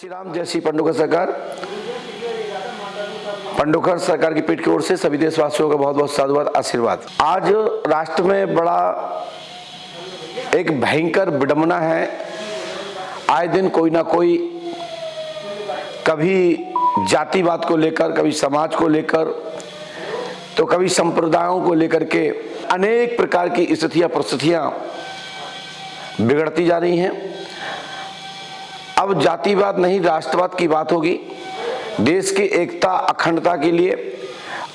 श्री राम, जय श्री पंडोकर सरकार। पंडोकर सरकार की पीठ की ओर से सभी देशवासियों का बहुत बहुत साधुवाद, आशीर्वाद। आज राष्ट्र में बड़ा एक भयंकर विडंबना है। आए दिन कोई ना कोई कभी जातिवाद को लेकर, कभी समाज को लेकर, तो कभी संप्रदायों को लेकर के अनेक प्रकार की स्थितियां परिस्थितियां बिगड़ती जा रही हैं। अब जातिवाद नहीं, राष्ट्रवाद की बात होगी। देश की एकता अखंडता के लिए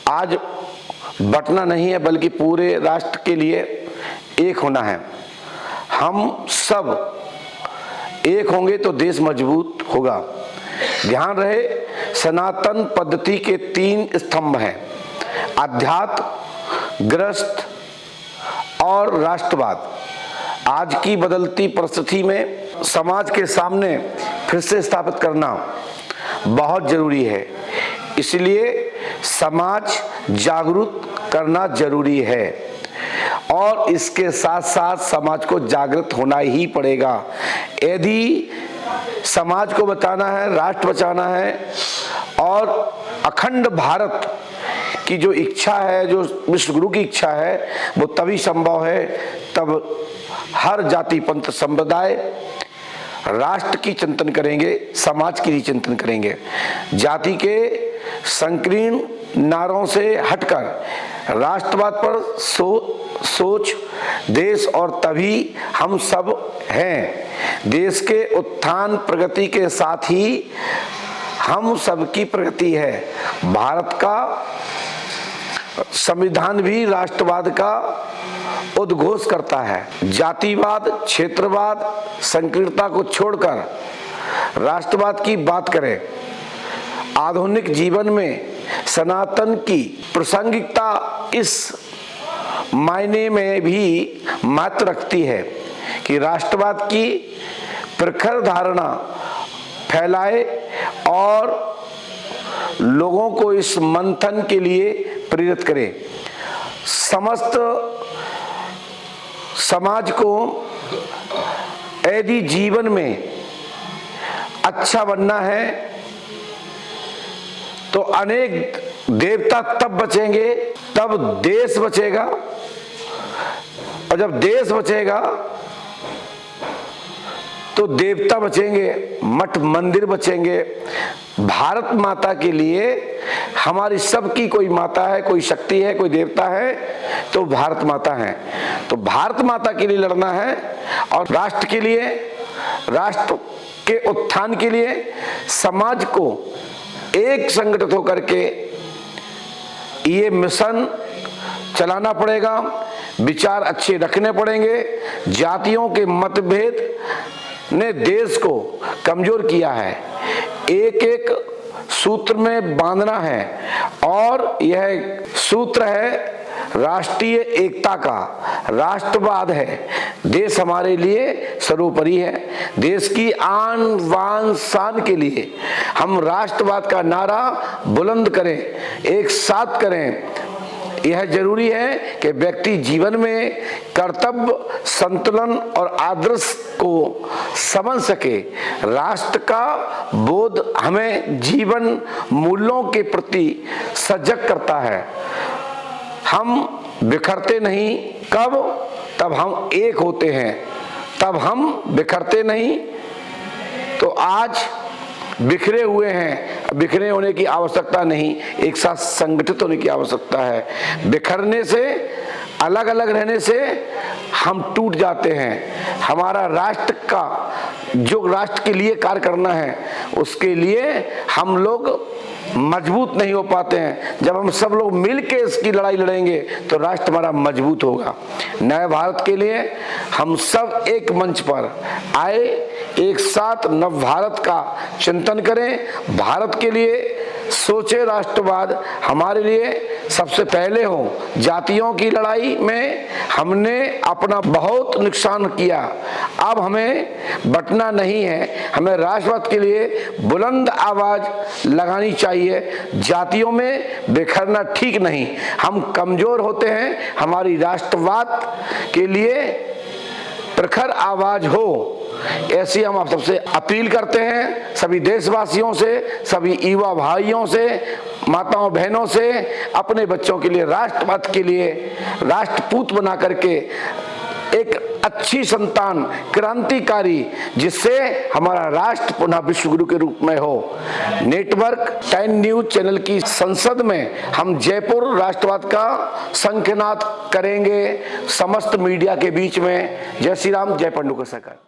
आज बंटना नहीं है, बल्कि पूरे राष्ट्र के लिए एक होना है। हम सब एक होंगे तो देश मजबूत होगा। ध्यान रहे, सनातन पद्धति के 3 स्तंभ हैं: अध्यात्म, गृहस्थ और राष्ट्रवाद। आज की बदलती परिस्थिति में समाज के सामने फिर से स्थापित करना बहुत जरूरी है। इसलिए समाज जागरूक करना जरूरी है और इसके साथ साथ समाज को जागृत होना ही पड़ेगा। यदि समाज को बचाना है, राष्ट्र बचाना है और अखंड भारत की जो इच्छा है, जो विश्व गुरु की इच्छा है, वो तभी संभव है तब हर जाति पंथ संप्रदाय राष्ट्र की चिंतन करेंगे, समाज की भी चिंतन करेंगे। जाति के संकीर्ण नारों से हटकर राष्ट्रवाद पर सोच देश और तभी हम सब हैं। देश के उत्थान प्रगति के साथ ही हम सबकी प्रगति है। भारत का संविधान भी राष्ट्रवाद का उद्घोष करता है। जातिवाद, क्षेत्रवाद, संकीर्णता को छोड़कर राष्ट्रवाद की बात करें। आधुनिक जीवन में सनातन की प्रासंगिकता इस मायने में भी महत्व रखती है कि राष्ट्रवाद की प्रखर धारणा फैलाए और लोगों को इस मंथन के लिए प्रेरित करे। समस्त समाज को यदि जीवन में अच्छा बनना है तो अनेक देवता तब बचेंगे, तब देश बचेगा। और जब देश बचेगा तो देवता बचेंगे, मठ मंदिर बचेंगे। भारत माता के लिए हमारी सबकी कोई माता है, कोई शक्ति है, कोई देवता है, तो भारत माता है। तो भारत माता के लिए लड़ना है और राष्ट्र के लिए, राष्ट्र के उत्थान के लिए समाज को एक संगठित होकर के ये मिशन चलाना पड़ेगा। विचार अच्छे रखने पड़ेंगे। जातियों के मतभेद ने देश को कमजोर किया है। एक एक सूत्र में बांधना है और यह सूत्र है राष्ट्रीय एकता का। राष्ट्रवाद है। देश हमारे लिए सर्वोपरि है। देश की आन बान शान के लिए हम राष्ट्रवाद का नारा बुलंद करें, एक साथ करें। यह जरूरी है कि व्यक्ति जीवन में कर्तव्य, संतुलन और आदर्श को समझ सके। राष्ट्र का बोध हमें जीवन मूल्यों के प्रति सजग करता है। हम बिखरते नहीं, कब? तब हम एक होते हैं, तब हम बिखरते नहीं। तो आज बिखरे हुए हैं, बिखरे होने की आवश्यकता नहीं, एक साथ संगठित होने की आवश्यकता है। बिखरने से, अलग अलग रहने से हम टूट जाते हैं। हमारा राष्ट्र का जो राष्ट्र के लिए कार्य करना है, उसके लिए हम लोग मजबूत नहीं हो पाते हैं। जब हम सब लोग मिलके इसकी लड़ाई लड़ेंगे तो राष्ट्र हमारा मजबूत होगा। नए भारत के लिए हम सब एक मंच पर आए, एक साथ नव भारत का चिंतन करें। भारत के लिए सोचे, राष्ट्रवाद हमारे लिए सबसे पहले हो। जातियों की लड़ाई में हमने अपना बहुत नुकसान किया, अब हमें बंटना नहीं है। हमें राष्ट्रवाद के लिए बुलंद आवाज लगानी चाहिए। जातियों में बिखरना ठीक नहीं। हम कमजोर होते हैं। हमारी राष्ट्रवाद के लिए प्रखर आवाज हो। ऐसी हम आप सबसे अपील करते हैं, सभी देशवासियों से, सभी युवा भाइयों से, माताओं बहनों से, अपने बच्चों के लिए, राष्ट्रवाद के लिए राष्ट्रपूत बना करके एक अच्छी संतान, क्रांतिकारी, जिससे हमारा राष्ट्र पुनः विश्वगुरु के रूप में हो। नेटवर्क 10 न्यूज चैनल की संसद में हम जयपुर राष्ट्रवाद का शंखनाद करेंगे समस्त मीडिया के बीच में। जय श्री राम, जय पंडुका सरकार।